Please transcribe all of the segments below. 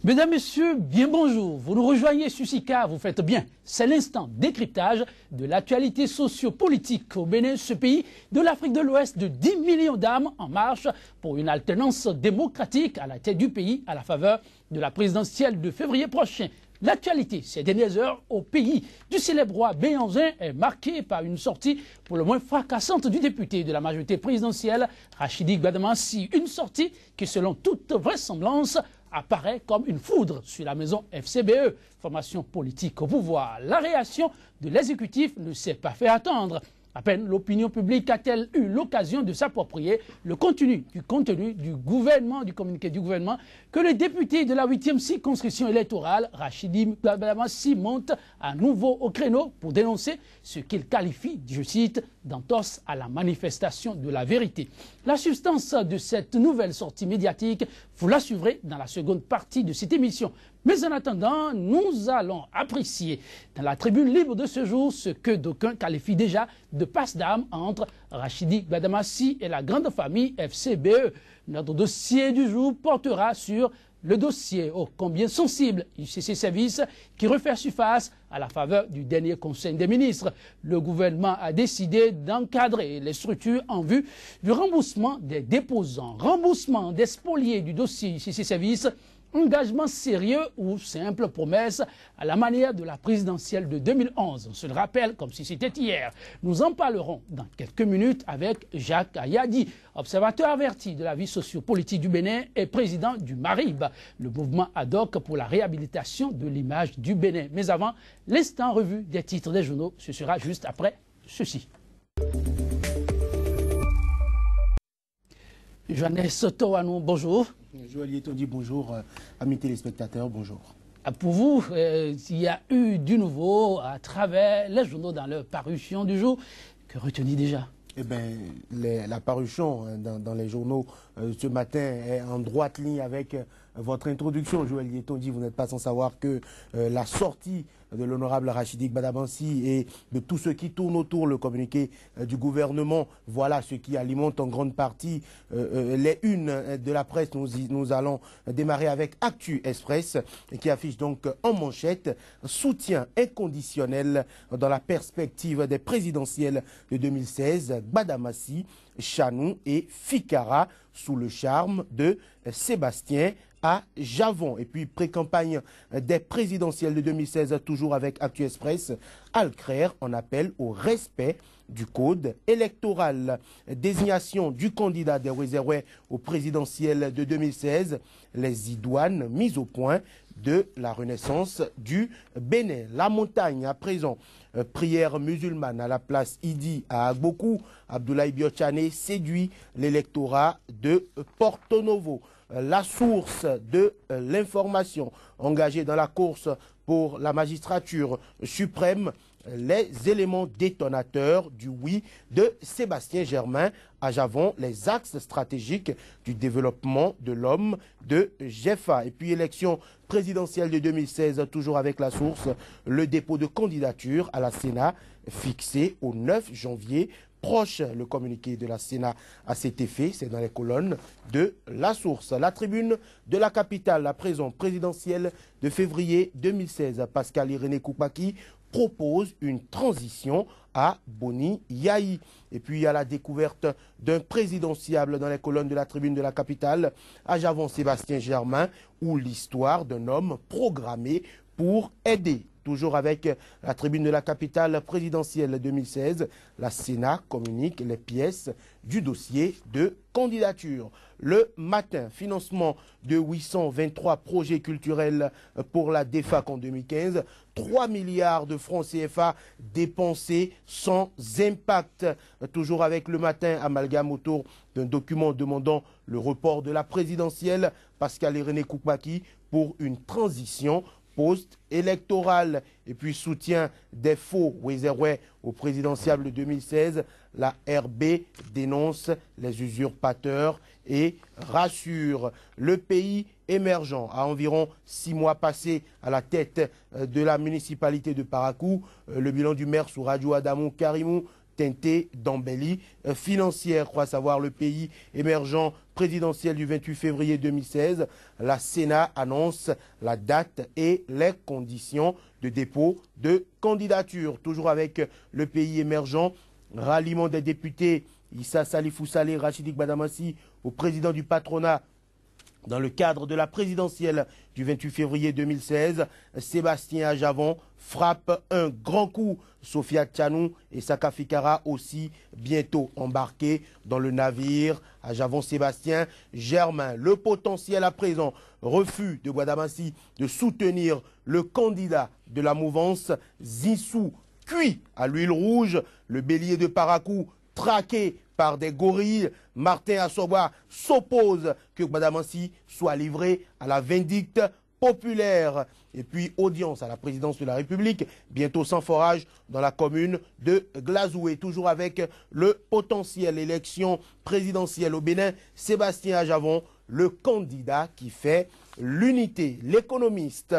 Mesdames, Messieurs, bien bonjour. Vous nous rejoignez sur SICA, vous faites bien. C'est l'instant décryptage de l'actualité socio-politique au Bénin, ce pays de l'Afrique de l'Ouest de 10 millions d'âmes en marche pour une alternance démocratique à la tête du pays à la faveur de la présidentielle de février prochain. L'actualité ces dernières heures au pays du célèbre roi Béhanzin est marquée par une sortie pour le moins fracassante du député de la majorité présidentielle, Rachidi Gbadamassi. Une sortie qui, selon toute vraisemblance, apparaît comme une foudre sur la maison FCBE, formation politique au pouvoir. La réaction de l'exécutif ne s'est pas fait attendre. À peine l'opinion publique a-t-elle eu l'occasion de s'approprier le contenu du gouvernement, du communiqué du gouvernement, que le député de la 8e circonscription électorale, Rachidi Gbadamassi, monte à nouveau au créneau pour dénoncer ce qu'il qualifie, je cite, d'entorse à la manifestation de la vérité. La substance de cette nouvelle sortie médiatique, vous la suivrez dans la seconde partie de cette émission. Mais en attendant, nous allons apprécier dans la tribune libre de ce jour ce que d'aucuns qualifient déjà de passe d'armes entre Rachidi Gbadamassi et la grande famille FCBE. Notre dossier du jour portera sur le dossier ô combien sensible UCC Services qui refait surface à la faveur du dernier Conseil des ministres. Le gouvernement a décidé d'encadrer les structures en vue du remboursement des déposants, remboursement des spoliés du dossier UCC Services. Engagement sérieux ou simple promesse à la manière de la présidentielle de 2011. On se le rappelle comme si c'était hier. Nous en parlerons dans quelques minutes avec Jacques Ayadi, observateur averti de la vie sociopolitique du Bénin et président du MARIB, le mouvement ad hoc pour la réhabilitation de l'image du Bénin. Mais avant, l'instant revue des titres des journaux, ce sera juste après ceci. Joannès Towanou, bonjour. Joël dit bonjour, amis téléspectateurs, bonjour. Pour vous, il y a eu du nouveau à travers les journaux dans leur parution du jour. Que retenez déjà? Eh bien, la parution dans les journaux ce matin est en droite ligne avec votre introduction. Joël Lieton dit, vous n'êtes pas sans savoir que la sortie de l'honorable Rachidi Gbadamassi et de tous ceux qui tournent autour le communiqué du gouvernement, voilà ce qui alimente en grande partie les unes de la presse. Nous allons démarrer avec Actu Express qui affiche donc en manchette soutien inconditionnel dans la perspective des présidentielles de 2016, Gbadamassi, Chanou et Fikara sous le charme de Sébastien à Javon. Et puis, pré-campagne des présidentielles de 2016, toujours avec Actu Express, Alcrer en appelle au respect du code électoral. Désignation du candidat des Réservés aux présidentielles de 2016, les idoines mises au point de la renaissance du Bénin. La montagne, à présent, prière musulmane à la place Idi à Agbokou. Abdoulaye Biochane séduit l'électorat de Porto Novo. La source de l'information engagée dans la course pour la magistrature suprême, les éléments détonateurs du oui de Sébastien Germain à Javon, les axes stratégiques du développement de l'homme de Jeffa. Et puis élection présidentielle de 2016, toujours avec la source, le dépôt de candidature à la Sénat fixé au 9 janvier proche. Le communiqué de la Sénat à cet effet, c'est dans les colonnes de la source. La tribune de la capitale, la présent présidentielle de février 2016, Pascal Irénée Koupaki propose une transition à Boni Yahi. Et puis il y a la découverte d'un présidentiable dans les colonnes de la tribune de la capitale à Javon Sébastien Germain, où l'histoire d'un homme programmé pour aider. Toujours avec la tribune de la capitale présidentielle 2016, la Sénat communique les pièces du dossier de candidature. Le matin, financement de 823 projets culturels pour la DEFAC en 2015, 3 milliards de francs CFA dépensés sans impact. Toujours avec le matin, amalgame autour d'un document demandant le report de la présidentielle, Pascal Irénée Koupaki pour une transition post-électorale. Et puis soutien des faux Réservés au présidentiable 2016, la RB dénonce les usurpateurs et rassure. Le pays émergent à environ 6 mois passés à la tête de la municipalité de Parakou. Le bilan du maire sous Radio Adamou Karimou teintée d'embellie financière. Croit savoir le pays émergent présidentiel du 28 février 2016. La Sénat annonce la date et les conditions de dépôt de candidature. Toujours avec le pays émergent, ralliement des députés Issa Salifou Saleh, Rachidi Gbadamassi au président du patronat. Dans le cadre de la présidentielle du 28 février 2016, Sébastien Ajavon frappe un grand coup. Sophia Tchanou et Saka Fikara aussi bientôt embarqués dans le navire. Ajavon Sébastien Germain, le potentiel à présent. Refus de Gbadamassi de soutenir le candidat de la mouvance Zissou, cuit à l'huile rouge. Le bélier de Parakou, traqué par des gorilles. Martin Assoba s'oppose que Gbadamassi soit livré à la vindicte populaire. Et puis audience à la présidence de la République, bientôt sans forage dans la commune de Glazoué. Toujours avec le potentiel élection présidentielle au Bénin, Sébastien Ajavon, le candidat qui fait l'unité. L'économiste,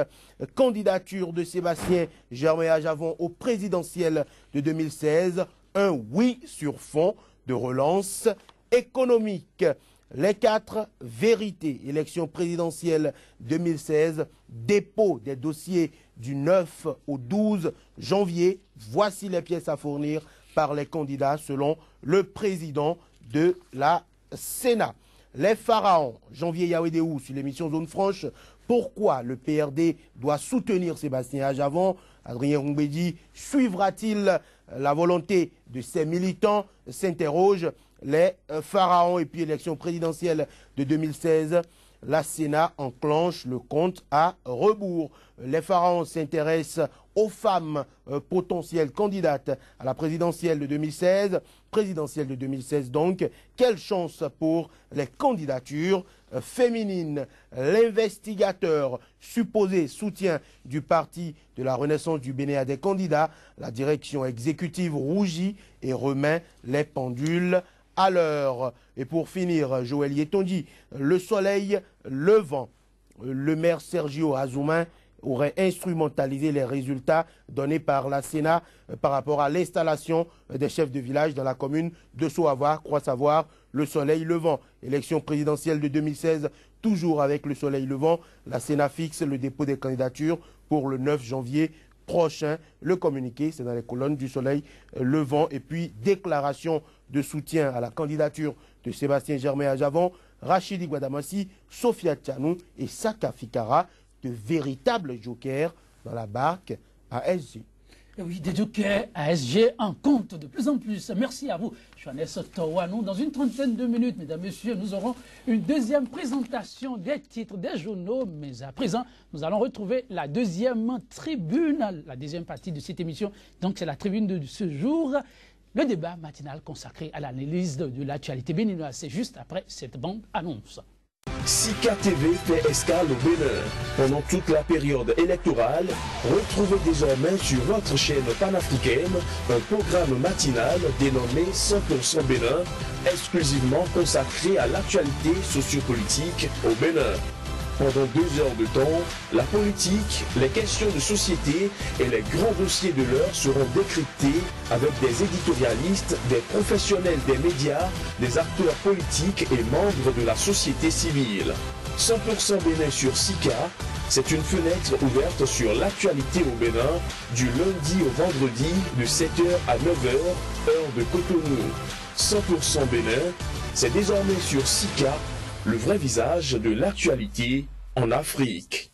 candidature de Sébastien Germain Ajavon au présidentiel de 2016, un oui sur fond de relance économique. Les 4 vérités, élection présidentielle 2016, dépôt des dossiers du 9 au 12 janvier. Voici les pièces à fournir par les candidats selon le président de la Sénat. Les pharaons, Janvier Yawedéou sur l'émission Zone Franche. Pourquoi le PRD doit soutenir Sébastien Ajavon? Adrien Roumbedi suivra-t-il la volonté de ses militants? S'interroge les pharaons. Et puis élection présidentielle de 2016, la Sénat enclenche le compte à rebours. Les pharaons s'intéressent aux femmes potentielles candidates à la présidentielle de 2016. Présidentielle de 2016 donc, quelle chance pour les candidatures féminines. L'investigateur supposé soutien du parti de la Renaissance du Bénin à des candidats. La direction exécutive rougit et remet les pendules à l'heure. Et pour finir, Joël Yetonji, le soleil levant. Le maire Sergio Azouman aurait instrumentalisé les résultats donnés par la Sénat par rapport à l'installation des chefs de village dans la commune de Soava, croit savoir le soleil levant. Élection présidentielle de 2016, toujours avec le soleil levant. La Sénat fixe le dépôt des candidatures pour le 9 janvier prochain. Le communiqué, c'est dans les colonnes du soleil levant. Et puis, déclaration de soutien à la candidature de Sébastien Germain Ajavon, Rachidi Gbadamassi, Sophia Tchanou et Saka Fikara, de véritables jokers dans la barque ASG. Et oui, des jokers ASG en compte de plus en plus. Merci à vous, Johannes Towanou. Dans une trentaine de minutes, mesdames, messieurs, nous aurons une deuxième présentation des titres des journaux. Mais à présent, nous allons retrouver la deuxième tribune, la deuxième partie de cette émission. Donc, c'est la tribune de ce jour. Le débat matinal consacré à l'analyse de l'actualité béninoise. C'est juste après cette bande annonce. Sika TV fait escale au Bénin. Pendant toute la période électorale, retrouvez désormais sur votre chaîne panafricaine un programme matinal dénommé 100% Bénin, exclusivement consacré à l'actualité sociopolitique au Bénin. Pendant 2 heures de temps, la politique, les questions de société et les grands dossiers de l'heure seront décryptés avec des éditorialistes, des professionnels des médias, des acteurs politiques et membres de la société civile. 100% Bénin sur Sika, c'est une fenêtre ouverte sur l'actualité au Bénin du lundi au vendredi de 7h à 9h, heure de Cotonou. 100% Bénin, c'est désormais sur Sika, le vrai visage de l'actualité en Afrique.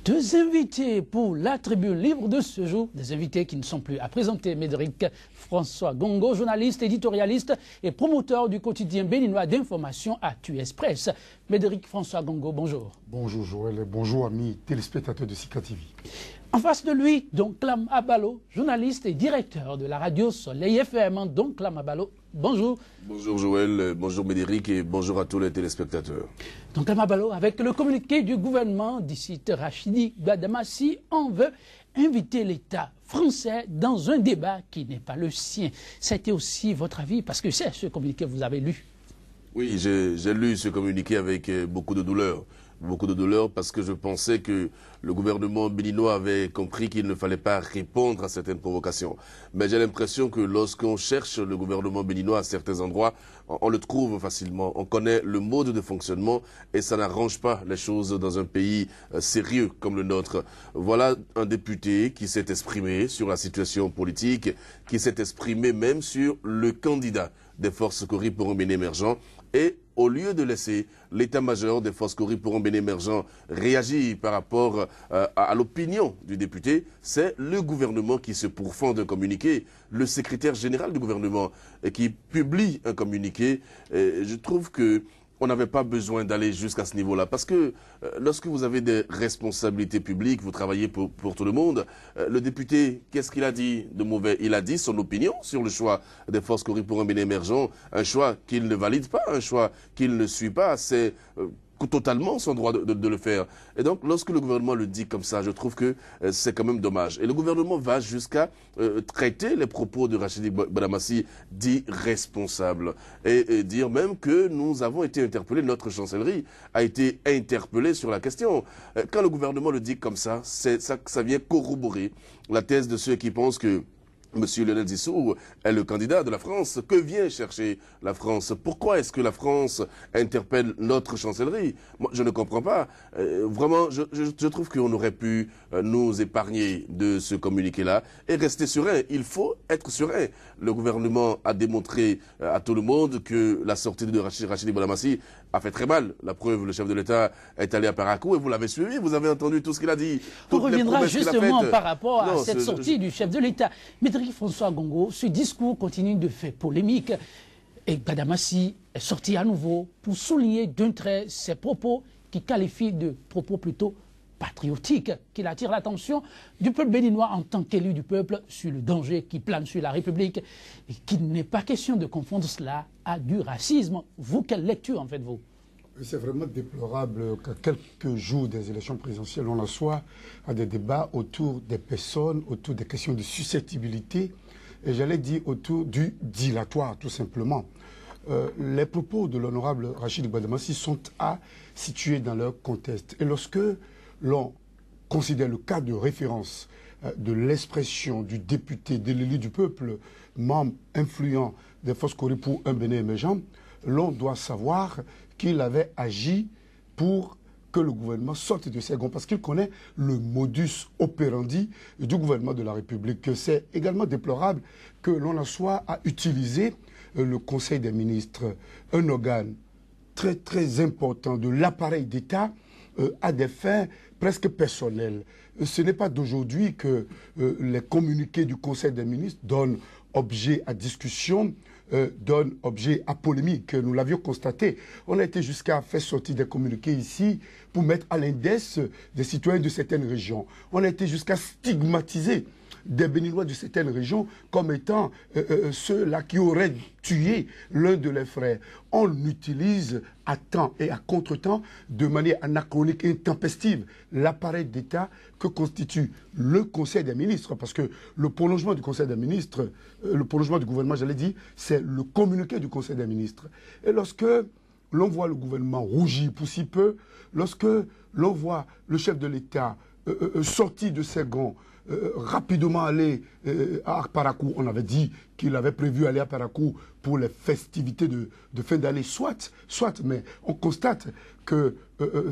2 invités pour la tribune libre de ce jour, des invités qui ne sont plus à présenter. Médéric François Gongo, journaliste, éditorialiste et promoteur du quotidien béninois d'information Actu Express. Médéric François Gongo, bonjour. Bonjour Joël et bonjour amis téléspectateurs de Sika TV. En face de lui, Donklam Abalo, journaliste et directeur de la radio Soleil FM. Donklam Abalo, bonjour. Bonjour Joël, bonjour Médéric et bonjour à tous les téléspectateurs. Donklam Abalo, avec le communiqué du gouvernement d'ici Rachidi Gbadamassi, on veut inviter l'État français dans un débat qui n'est pas le sien. C'était aussi votre avis, parce que c'est ce communiqué que vous avez lu. Oui, j'ai lu ce communiqué avec beaucoup de douleur. beaucoup de douleur parce que je pensais que le gouvernement béninois avait compris qu'il ne fallait pas répondre à certaines provocations. Mais j'ai l'impression que lorsqu'on cherche le gouvernement béninois à certains endroits, on le trouve facilement. On connaît le mode de fonctionnement et ça n'arrange pas les choses dans un pays sérieux comme le nôtre. Voilà un député qui s'est exprimé sur la situation politique, qui s'est exprimé même sur le candidat des forces Kori pour un Bénin émergent. Et au lieu de laisser l'état-major des forces Kori pour un Bénin émergent réagir par rapport à l'opinion du député, c'est le gouvernement qui se pourfend d'un communiqué, le secrétaire général du gouvernement qui publie un communiqué. Et je trouve que on n'avait pas besoin d'aller jusqu'à ce niveau-là. Parce que lorsque vous avez des responsabilités publiques, vous travaillez pour tout le monde, le député, qu'est-ce qu'il a dit de mauvais? Il a dit son opinion sur le choix des forces Kori pour un Bénin émergent, un choix qu'il ne valide pas, un choix qu'il ne suit pas. C'est totalement son droit de le faire. Et donc, lorsque le gouvernement le dit comme ça, je trouve que c'est quand même dommage. Et le gouvernement va jusqu'à traiter les propos de Rachidi Badamassi d'irresponsables et dire même que nous avons été interpellés, notre chancellerie a été interpellée sur la question. Quand le gouvernement le dit comme ça, ça vient corroborer la thèse de ceux qui pensent que Monsieur Lionel Zissou est le candidat de la France. Que vient chercher la France? Pourquoi est-ce que la France interpelle notre chancellerie? Moi, je ne comprends pas. Vraiment, je trouve qu'on aurait pu nous épargner de ce communiqué-là et rester serein. Il faut être serein. Le gouvernement a démontré à tout le monde que la sortie de Rachidi Badamassi a fait très mal. La preuve, le chef de l'État est allé à Parakou et vous l'avez suivi, vous avez entendu tout ce qu'il a dit. On reviendra justement par rapport à cette sortie du chef de l'État. Médéric François Gongo, ce discours continue de faire polémique et Badamassi est sorti à nouveau pour souligner d'un trait ses propos qui qualifient de propos plutôt patriotiques, qu'il attire l'attention du peuple béninois en tant qu'élu du peuple sur le danger qui plane sur la République et qu'il n'est pas question de confondre cela à du racisme. Vous, quelle lecture en faites-vous? C'est vraiment déplorable qu'à quelques jours des élections présidentielles, on en soit à des débats autour des personnes, autour des questions de susceptibilité, et j'allais dire autour du dilatoire, tout simplement. Les propos de l'honorable Rachidi Badamassi sont à situer dans leur contexte. Et lorsque l'on considère le cas de référence de l'expression du député, de l'élu du peuple, membre influent des forces Kori pour un Bénin émergent, l'on doit savoir qu'il avait agi pour que le gouvernement sorte de ses gonds, parce qu'il connaît le modus operandi du gouvernement de la République. C'est également déplorable que l'on en soit à utiliser le Conseil des ministres, un organe très très important de l'appareil d'État, à des fins presque personnelles. Ce n'est pas d'aujourd'hui que les communiqués du Conseil des ministres donnent objet à discussion, donne objet à polémique. Nous l'avions constaté. On a été jusqu'à faire sortir des communiqués ici pour mettre à l'index des citoyens de certaines régions. On a été jusqu'à stigmatiser des Béninois de certaines régions comme étant ceux-là qui auraient tué l'un de leurs frères. On l'utilise à temps et à contre-temps de manière anachronique et intempestive l'appareil d'État que constitue le Conseil des ministres, parce que le prolongement du Conseil des ministres, le prolongement du gouvernement, j'allais dire, c'est le communiqué du Conseil des ministres. Et lorsque l'on voit le gouvernement rougir pour si peu, lorsque l'on voit le chef de l'État sorti de ses gonds, rapidement aller à Parakou. On avait dit qu'il avait prévu aller à Parakou pour les festivités de fin d'année. Soit, mais on constate que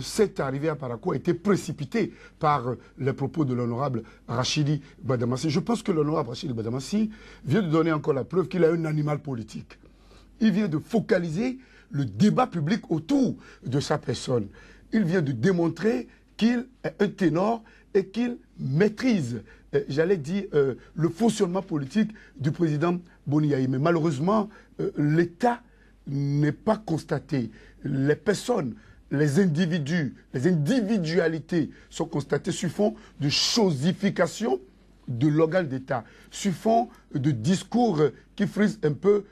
cette arrivée à Parakou a été précipitée par les propos de l'honorable Rachidi Badamassi. Je pense que l'honorable Rachidi Badamassi vient de donner encore la preuve qu'il est un animal politique. Il vient de focaliser le débat public autour de sa personne. Il vient de démontrer qu'il est un ténor et qu'il maîtrise, j'allais dire, le fonctionnement politique du président Boniaï. Mais malheureusement, l'État n'est pas constaté. Les personnes, les individus, les individualités sont constatées sur fond de chosification de l'organe d'État, sur fond de discours qui frisent un peu,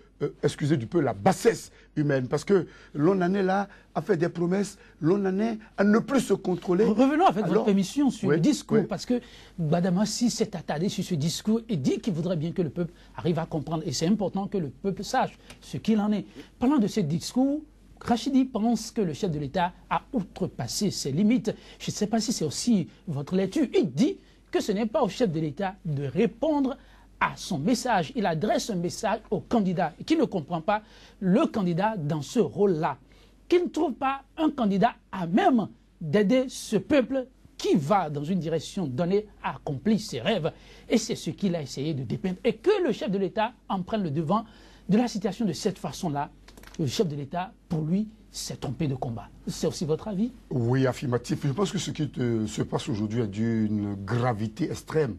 excusez du peu, la bassesse humaine, parce que l'on en est là à faire des promesses, l'on en est à ne plus se contrôler. Revenons avec votre émission sur le discours, parce que Badamassi s'est attardé sur ce discours et dit qu'il voudrait bien que le peuple arrive à comprendre, et c'est important que le peuple sache ce qu'il en est. Parlant de ce discours, Rachidi pense que le chef de l'État a outrepassé ses limites. Je ne sais pas si c'est aussi votre lecture. Il dit que ce n'est pas au chef de l'État de répondre à son message. Il adresse un message au candidat qui ne comprend pas le candidat dans ce rôle-là. Qu'il ne trouve pas un candidat à même d'aider ce peuple qui va dans une direction donnée à accomplir ses rêves. Et c'est ce qu'il a essayé de dépeindre. Et que le chef de l'État en prenne le devant de la situation de cette façon-là. Le chef de l'État, pour lui, s'est trompé de combat. C'est aussi votre avis? Oui, affirmatif. Je pense que ce qui se passe aujourd'hui est d'une gravité extrême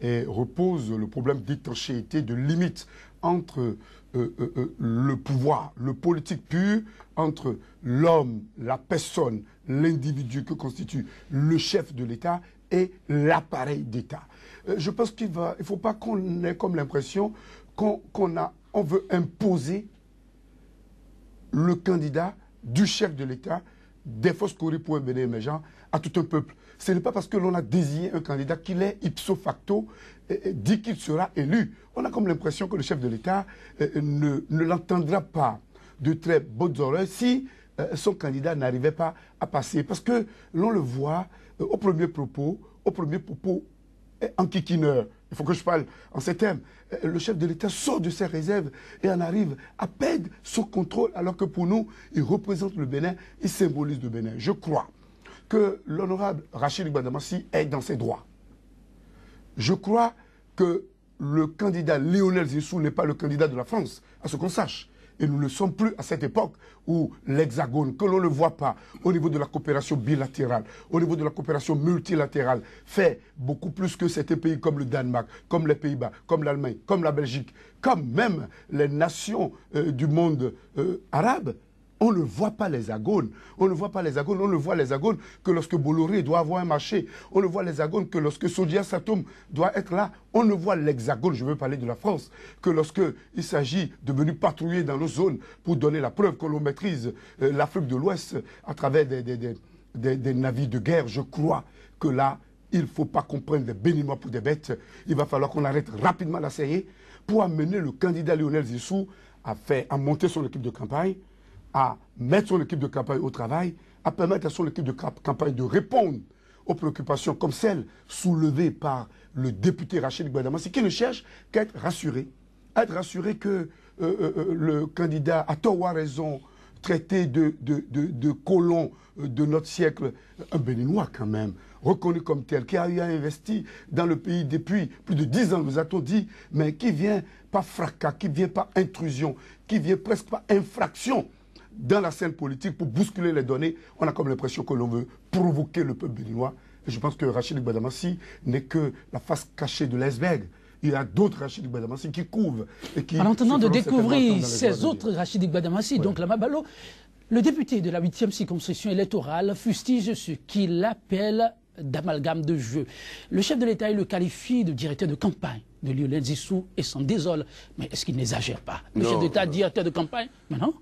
et repose le problème d'étanchéité, de limite entre le pouvoir, le politique pur, entre l'homme, la personne, l'individu que constitue le chef de l'État et l'appareil d'État. Je pense qu'il ne faut pas qu'on ait comme l'impression qu'on veut imposer le candidat du chef de l'État des forces Cori pour un Bénin émergent à tout un peuple. Ce n'est pas parce que l'on a désigné un candidat qu'il est ipso facto dit qu'il sera élu. On a comme l'impression que le chef de l'État ne l'entendra pas de très bonnes oreilles si son candidat n'arrivait pas à passer. Parce que l'on le voit au premier propos enquiquineur. Il faut que je parle en ces termes. Le chef de l'État sort de ses réserves et en arrive à perdre son contrôle, alors que pour nous, il représente le Bénin, il symbolise le Bénin. Je crois que l'honorable Rachid Gbadamassi est dans ses droits. Je crois que le candidat Lionel Zinsou n'est pas le candidat de la France, à ce qu'on sache. Et nous ne sommes plus à cette époque où l'Hexagone, que l'on ne voit pas au niveau de la coopération bilatérale, au niveau de la coopération multilatérale, fait beaucoup plus que certains pays comme le Danemark, comme les Pays-Bas, comme l'Allemagne, comme la Belgique, comme même les nations du monde arabe. On ne voit pas l'Hexagone. On ne voit pas l'Hexagone. On ne voit l'Hexagone que lorsque Bolloré doit avoir un marché. On ne voit l'Hexagone que lorsque Sodia Satom doit être là. On ne voit l'Hexagone, je veux parler de la France, que lorsqu'il s'agit de venir patrouiller dans nos zones pour donner la preuve que l'on maîtrise l'Afrique de l'Ouest à travers des navires de guerre. Je crois que là, il ne faut pas qu'on prenne des Béninois pour des bêtes. Il va falloir qu'on arrête rapidement la série pour amener le candidat Lionel Zinsou à monter son équipe de campagne, à mettre son équipe de campagne au travail, à permettre à son équipe de campagne de répondre aux préoccupations comme celles soulevées par le député Rachid Gbadamassi, qui ne cherche qu'à être rassuré que le candidat, à tort ou à raison, traité de colon de notre siècle, un Béninois quand même, reconnu comme tel, qui a eu à investir dans le pays depuis plus de 10 ans, nous a-t-on dit, mais qui vient par fracas, qui vient par intrusion, qui vient presque par infraction dans la scène politique pour bousculer les données. On a comme l'impression que l'on veut provoquer le peuple béninois. Et je pense que Rachid Gbadamassi n'est que la face cachée de l'iceberg. Il y a d'autres Rachid Gbadamassi qui couvrent et qui... En attendant de découvrir ces autres Rachid Gbadamassi, donc la Mabalo, le député de la 8e circonscription électorale fustige ce qu'il appelle d'amalgame de jeu. Le chef de l'État le qualifie de directeur de campagne de Lionel Zinsou et s'en désole. Mais est-ce qu'il n'exagère pas? Le chef d'État directeur de campagne? Mais non.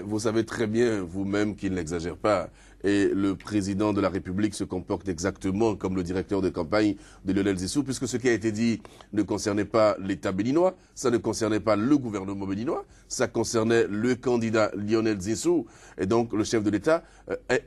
Vous savez très bien vous-même qu'il n'exagère pas. Et le président de la République se comporte exactement comme le directeur de campagne de Lionel Zinsou, puisque ce qui a été dit ne concernait pas l'État béninois, ça ne concernait pas le gouvernement béninois, ça concernait le candidat Lionel Zinsou. Et donc le chef de l'État est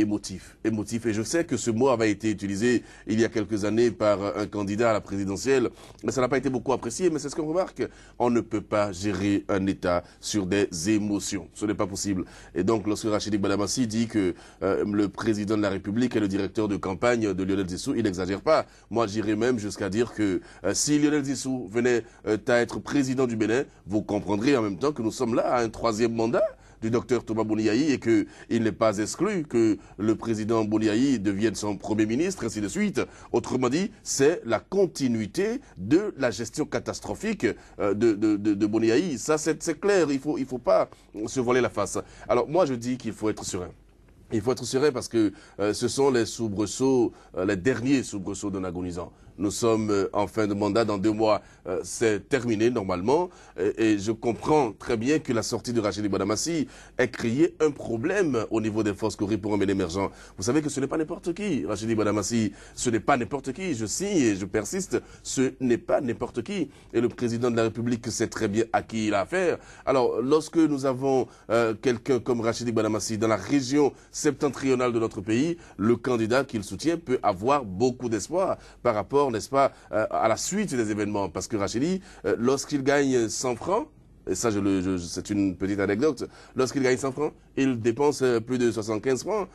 émotif. Et je sais que ce mot avait été utilisé il y a quelques années par un candidat à la présidentielle, mais ça n'a pas été beaucoup apprécié, mais c'est ce qu'on remarque. On ne peut pas gérer un État sur des émotions. Ce n'est pas possible. Et donc, lorsque Rachid Gbadamassi dit que le président de la République est le directeur de campagne de Lionel Zinsou, il n'exagère pas. Moi, j'irais même jusqu'à dire que si Lionel Zinsou venait à être président du Bénin, vous comprendrez en même temps que nous sommes là à un 3e mandat du docteur Thomas Boniaï et qu'il n'est pas exclu que le président Boniaï devienne son premier ministre, ainsi de suite. Autrement dit, c'est la continuité de la gestion catastrophique de Boniaï. Ça, c'est clair, il faut pas se voiler la face. Alors, moi, je dis qu'il faut être serein. Il faut être serein parce que ce sont les soubresauts, les derniers soubresauts d'un agonisant. Nous sommes en fin de mandat, dans 2 mois, c'est terminé normalement. Et je comprends très bien que la sortie de Rachidi Badamassi ait créé un problème au niveau des forces Kori pour un bien émergent. Vous savez que ce n'est pas n'importe qui. Rachidi Badamassi, ce n'est pas n'importe qui. Je signe et je persiste, ce n'est pas n'importe qui. Et le président de la République sait très bien à qui il a affaire. Alors, lorsque nous avons quelqu'un comme Rachidi Badamassi dans la région septentrionale de notre pays, le candidat qu'il soutient peut avoir beaucoup d'espoir par rapport, n'est-ce pas, à la suite des événements. Parce que Rachidi, lorsqu'il gagne 100 francs, et ça c'est une petite anecdote, lorsqu'il gagne 100 francs, il dépense plus de 75 francs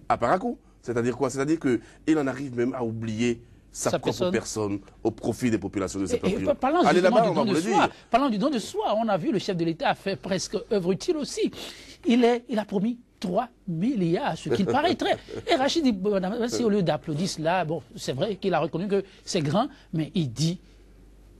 à Parakou. C'est-à-dire quoi? C'est-à-dire qu'il en arrive même à oublier sa propre personne au profit des populations de septentrion. Allez là-bas, on va vous le dire. Parlant du don de soi, on a vu le chef de l'État a fait presque œuvre utile aussi. Il a promis 3 milliards, ce qu'il paraîtrait. Et Rachidi Badamassi, au lieu d'applaudir cela, bon, c'est vrai qu'il a reconnu que c'est grand, mais il dit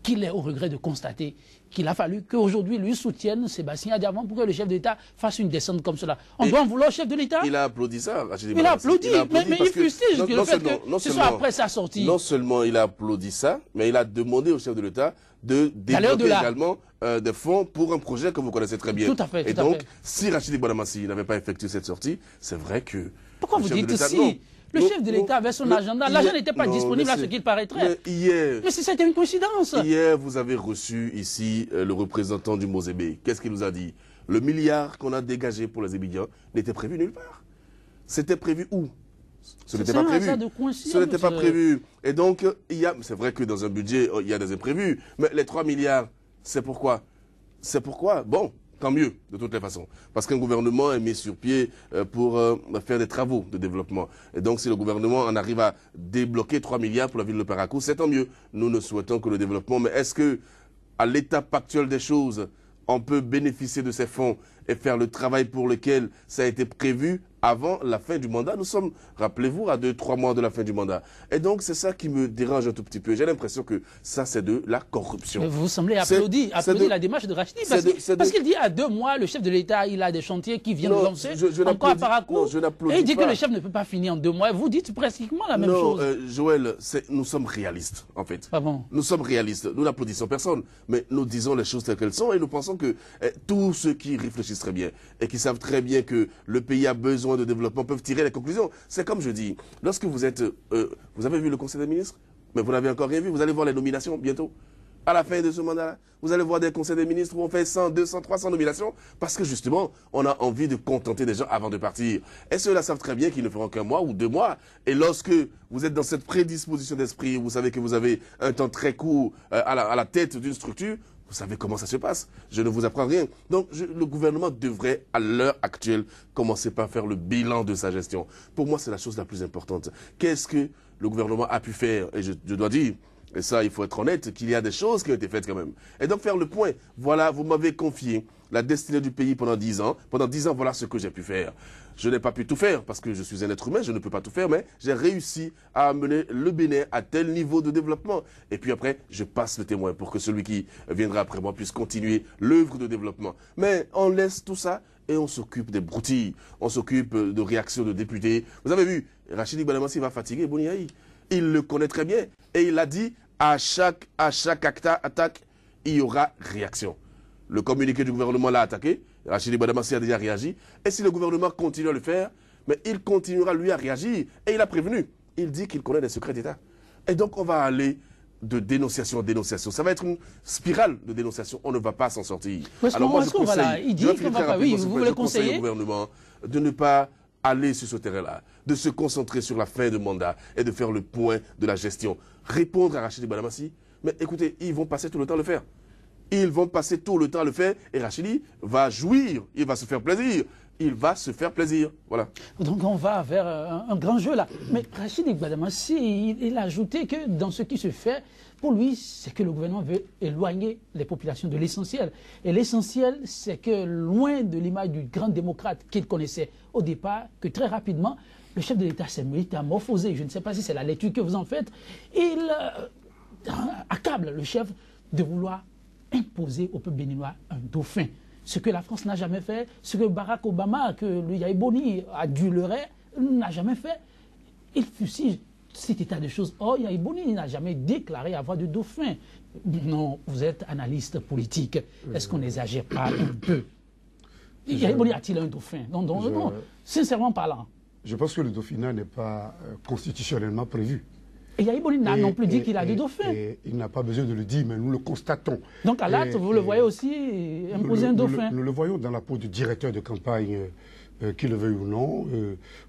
qu'il est au regret de constater qu'il a fallu qu'aujourd'hui lui soutienne Sébastien Adiavant pour que le chef de l'État fasse une descente comme cela. On doit en vouloir au chef de l'État. Il a applaudi ça, Rachidi Badamassi. Il a applaudi, mais il fustige le fait que ce soit après sa sortie. Non seulement il a applaudi ça, mais il a demandé au chef de l'État de débloquer également des fonds pour un projet que vous connaissez très bien. Tout à fait. Et donc, si Rachidi Badamassi n'avait pas effectué cette sortie, c'est vrai que... Pourquoi vous dites si le chef de l'État avait son agenda, l'argent n'était pas disponible à ce qu'il paraîtrait. Mais c'était une coïncidence. Hier, vous avez reçu ici le représentant du Mozébé. Qu'est-ce qu'il nous a dit? Le milliard qu'on a dégagé pour les Ébidians n'était prévu nulle part. C'était prévu où? Ce n'était pas prévu. Ce n'était pas prévu. Et donc, c'est vrai que dans un budget, il y a des imprévus. Mais les 3 milliards, c'est pourquoi? C'est pourquoi? Bon, tant mieux, de toutes les façons. Parce qu'un gouvernement est mis sur pied pour faire des travaux de développement. Et donc, si le gouvernement en arrive à débloquer 3 milliards pour la ville de Parakou, c'est tant mieux. Nous ne souhaitons que le développement. Mais est-ce que, à l'étape actuelle des choses, on peut bénéficier de ces fonds et faire le travail pour lequel ça a été prévu avant la fin du mandat? Nous sommes, rappelez-vous, à 2-3 mois de la fin du mandat. Et donc, c'est ça qui me dérange un tout petit peu. J'ai l'impression que ça, c'est de la corruption. Mais vous semblez applaudir la démarche de Rachidi, parce qu'il dit à 2 mois, le chef de l'État, il a des chantiers qui viennent lancer encore à Parakou. Et il dit que le chef ne peut pas finir en 2 mois. Vous dites pratiquement la même chose. Non, Joël, nous sommes réalistes, en fait. Ah bon? Nous sommes réalistes. Nous n'applaudissons personne, mais nous disons les choses telles qu'elles sont et nous pensons que tous ceux qui réfléchissent très bien et qui savent très bien que le pays a besoin de développement peuvent tirer les conclusions. C'est comme je dis, lorsque vous êtes... vous avez vu le Conseil des ministres? Mais vous n'avez encore rien vu. Vous allez voir les nominations bientôt. À la fin de ce mandat-là, vous allez voir des conseils des ministres où on fait 100, 200, 300 nominations parce que justement, on a envie de contenter des gens avant de partir. Et ceux-là savent très bien qu'ils ne feront qu'un mois ou 2 mois. Et lorsque vous êtes dans cette prédisposition d'esprit, vous savez que vous avez un temps très court à la tête d'une structure, vous savez comment ça se passe. Je ne vous apprends rien. Donc, le gouvernement devrait, à l'heure actuelle, commencer par faire le bilan de sa gestion. Pour moi, c'est la chose la plus importante. Qu'est-ce que le gouvernement a pu faire? Et je dois dire, et ça, il faut être honnête, qu'il y a des choses qui ont été faites quand même. Et donc, faire le point. Voilà, vous m'avez confié la destinée du pays pendant 10 ans. Pendant 10 ans, voilà ce que j'ai pu faire. Je n'ai pas pu tout faire parce que je suis un être humain, je ne peux pas tout faire, mais j'ai réussi à amener le Bénin à tel niveau de développement. Et puis après, je passe le témoin pour que celui qui viendra après moi puisse continuer l'œuvre de développement. Mais on laisse tout ça et on s'occupe des broutilles. On s'occupe de réactions de députés. Vous avez vu, Rachidi Badamassi va fatiguer Boniaï. Il le connaît très bien. Et il a dit, à chaque attaque, il y aura réaction. Le communiqué du gouvernement l'a attaqué. Rachidi Badamassi a déjà réagi. Et si le gouvernement continue à le faire, mais il continuera lui à réagir. Et il a prévenu. Il dit qu'il connaît des secrets d'État. Et donc on va aller de dénonciation en dénonciation. Ça va être une spirale de dénonciation. On ne va pas s'en sortir. Alors moi je conseille, vous voulez conseiller au gouvernement de ne pas aller sur ce terrain-là, de se concentrer sur la fin de mandat et de faire le point de la gestion. Répondre à Rachidi Badamassi, mais écoutez, ils vont passer tout le temps à le faire. Ils vont passer tout le temps à le faire et Rachidi va jouir, il va se faire plaisir. Il va se faire plaisir. Voilà. Donc on va vers un grand jeu là. Mais Rachidi Badamassi, il a ajouté que dans ce qui se fait, pour lui, c'est que le gouvernement veut éloigner les populations de l'essentiel. Et l'essentiel, c'est que loin de l'image du grand démocrate qu'il connaissait au départ, que très rapidement, le chef de l'État s'est métamorphosé. Je ne sais pas si c'est la lecture que vous en faites. Il accable le chef de vouloir imposer au peuple béninois un dauphin. Ce que la France n'a jamais fait, ce que Barack Obama, que le Yaï Boni adulerait, n'a jamais fait. Il fustige cet état de choses. Or, Yahya Boni n'a jamais déclaré avoir de dauphin. Non, vous êtes analyste politique. Est-ce qu'on n'exagère pas un peu? Yahya Boni a-t-il un dauphin? Non, sincèrement parlant. Je pense que le dauphinat n'est pas constitutionnellement prévu. Et Yahya Boni n'a non plus dit qu'il a des dauphins. Il n'a pas besoin de le dire, mais nous le constatons. Donc à l'acte, vous le voyez aussi imposer un dauphin. Nous le voyons dans la peau du directeur de campagne, qu'il le veuille ou non.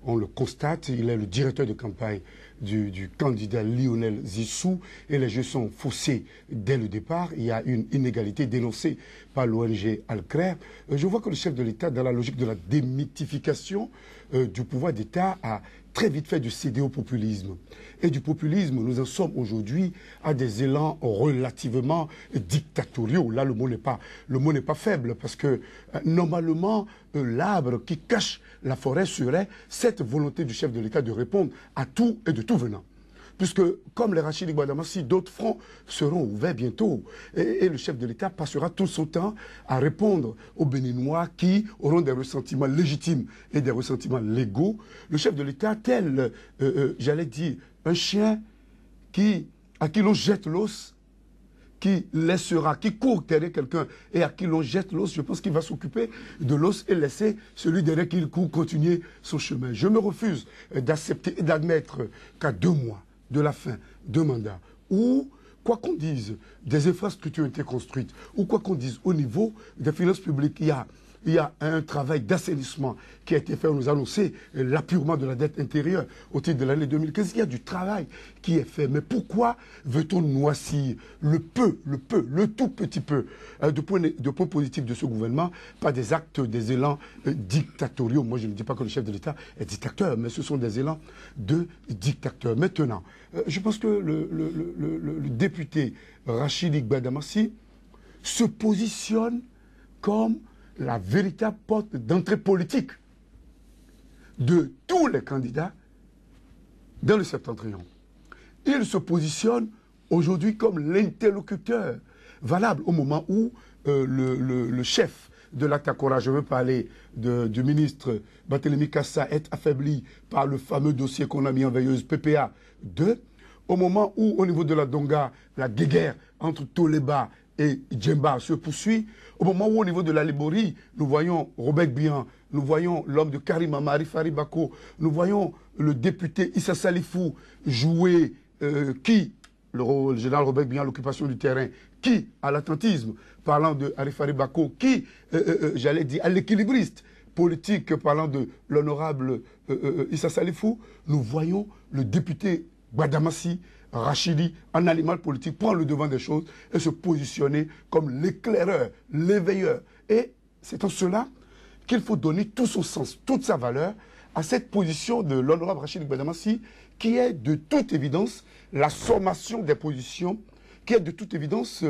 On le constate, il est le directeur de campagne du candidat Lionel Zissou, et les jeux sont faussés dès le départ. Il y a une inégalité dénoncée par l'ONG Al-Kher. Je vois que le chef de l'État, dans la logique de la démythification du pouvoir d'État, a très vite fait du céder au populisme. Et du populisme, nous en sommes aujourd'hui à des élans relativement dictatoriaux. Là, le mot n'est pas faible, parce que normalement, l'arbre qui cache la forêt serait cette volonté du chef de l'État de répondre à tout et de tout venant. Puisque, comme les Rachidi Gbadamassi, d'autres fronts seront ouverts bientôt. Et le chef de l'État passera tout son temps à répondre aux Béninois qui auront des ressentiments légitimes et des ressentiments légaux. Le chef de l'État, tel, j'allais dire, un chien à qui l'on jette l'os, qui court derrière quelqu'un et à qui l'on jette l'os, je pense qu'il va s'occuper de l'os et laisser celui derrière qui court continuer son chemin. Je me refuse d'accepter et d'admettre qu'à 2 mois de la fin d'un mandat, ou quoi qu'on dise, des infrastructures ont été construites, ou quoi qu'on dise au niveau des finances publiques, il y a un travail d'assainissement qui a été fait. On nous a annoncé l'appurement de la dette intérieure au titre de l'année 2015. Il y a du travail qui est fait. Mais pourquoi veut-on noircir le tout petit peu de points positifs de ce gouvernement par des actes, des élans dictatoriaux? Moi, je ne dis pas que le chef de l'État est dictateur, mais ce sont des élans de dictateur. Maintenant, je pense que le député Rachidi Gbadamassi se positionne comme la véritable porte d'entrée politique de tous les candidats dans le septentrion. Il se positionne aujourd'hui comme l'interlocuteur valable au moment où le chef de l'Atakora, je veux parler du ministre Barthélémy Kassa, est affaibli par le fameux dossier qu'on a mis en veilleuse PPA 2, au moment où, au niveau de la Donga, la guéguerre entre Toleba et Djemba se poursuit, au moment où, au niveau de la Liborie, nous voyons Robert Bian, nous voyons l'homme de Karima, Arifari Bako, nous voyons le député Issa Salifou jouer le général Robert Bian, l'occupation du terrain, qui, à l'attentisme, parlant de Arifari Bako, qui, j'allais dire, à l'équilibriste politique, parlant de l'honorable Issa Salifou, nous voyons le député Gbadamassi, Rachidi, en animal politique, prendre le devant des choses et se positionner comme l'éclaireur, l'éveilleur. Et c'est en cela qu'il faut donner tout son sens, toute sa valeur à cette position de l'honorable Rachidi Gbadamassi, qui est de toute évidence la sommation des positions, qui est de toute évidence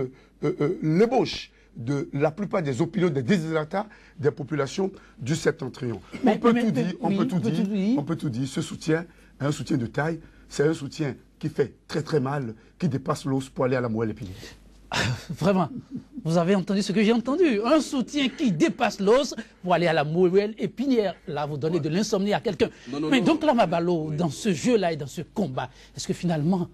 l'ébauche de la plupart des opinions, des désirata des populations du septentrion. On peut tout dire. Ce soutien est un soutien de taille, c'est un soutien qui fait très très mal, qui dépasse l'os pour aller à la moelle épinière. Vraiment, vous avez entendu ce que j'ai entendu. Un soutien qui dépasse l'os pour aller à la moelle épinière. Là, vous donnez de l'insomnie à quelqu'un. Mais donc là, Mabalo, dans ce jeu-là et dans ce combat, est-ce que finalement,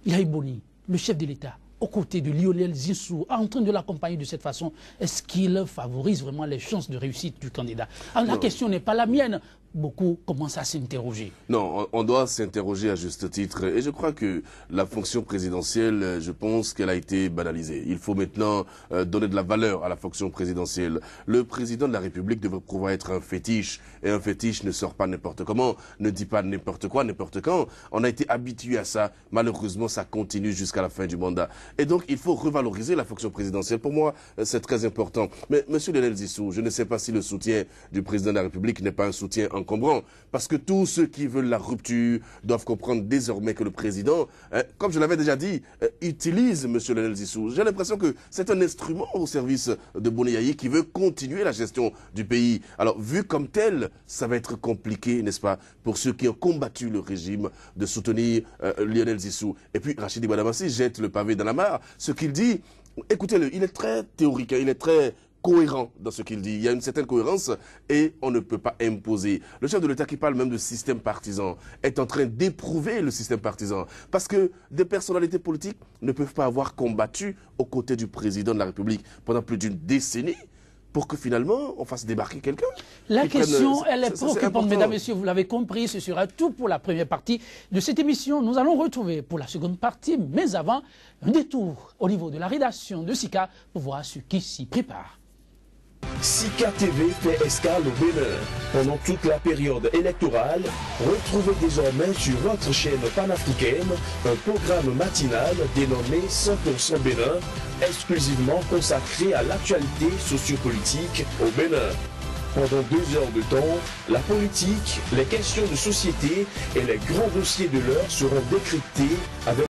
Yahya Boni, le chef de l'État, aux côtés de Lionel Zissou, en train de l'accompagner de cette façon, est-ce qu'il favorise vraiment les chances de réussite du candidat? Alors, la question n'est pas la mienne. Beaucoup commencent à s'interroger. Non, on doit s'interroger à juste titre. Et je crois que la fonction présidentielle, je pense qu'elle a été banalisée. Il faut maintenant donner de la valeur à la fonction présidentielle. Le président de la République devrait pouvoir être un fétiche. Et un fétiche ne sort pas n'importe comment, ne dit pas n'importe quoi, n'importe quand. On a été habitué à ça. Malheureusement, ça continue jusqu'à la fin du mandat. Et donc, il faut revaloriser la fonction présidentielle. Pour moi, c'est très important. Mais, monsieur Lionel Zissou, je ne sais pas si le soutien du président de la République n'est pas un soutien encombrant, parce que tous ceux qui veulent la rupture doivent comprendre désormais que le président, comme je l'avais déjà dit, utilise M. Lionel Zissou. J'ai l'impression que c'est un instrument au service de Boni Yayi qui veut continuer la gestion du pays. Alors, vu comme tel, ça va être compliqué, n'est-ce pas, pour ceux qui ont combattu le régime de soutenir Lionel Zissou. Et puis, Rachidi Gbadamassi jette le pavé dans la mare. Ce qu'il dit, écoutez-le, il est très théorique, il est très cohérent dans ce qu'il dit. Il y a une certaine cohérence et on ne peut pas imposer. Le chef de l'État qui parle même de système partisan est en train d'éprouver le système partisan parce que des personnalités politiques ne peuvent pas avoir combattu aux côtés du président de la République pendant plus d'une décennie pour que finalement on fasse débarquer quelqu'un. La question, elle est préoccupante, mesdames et messieurs, vous l'avez compris, ce sera tout pour la première partie de cette émission. Nous allons retrouver pour la seconde partie, mais avant, un détour au niveau de la rédaction de SICA pour voir ce qui s'y prépare. SICA TV fait escale au Bénin. Pendant toute la période électorale, retrouvez désormais sur votre chaîne panafricaine un programme matinal dénommé 100% Bénin, exclusivement consacré à l'actualité sociopolitique au Bénin. Pendant 2 heures de temps, la politique, les questions de société et les grands dossiers de l'heure seront décryptés avec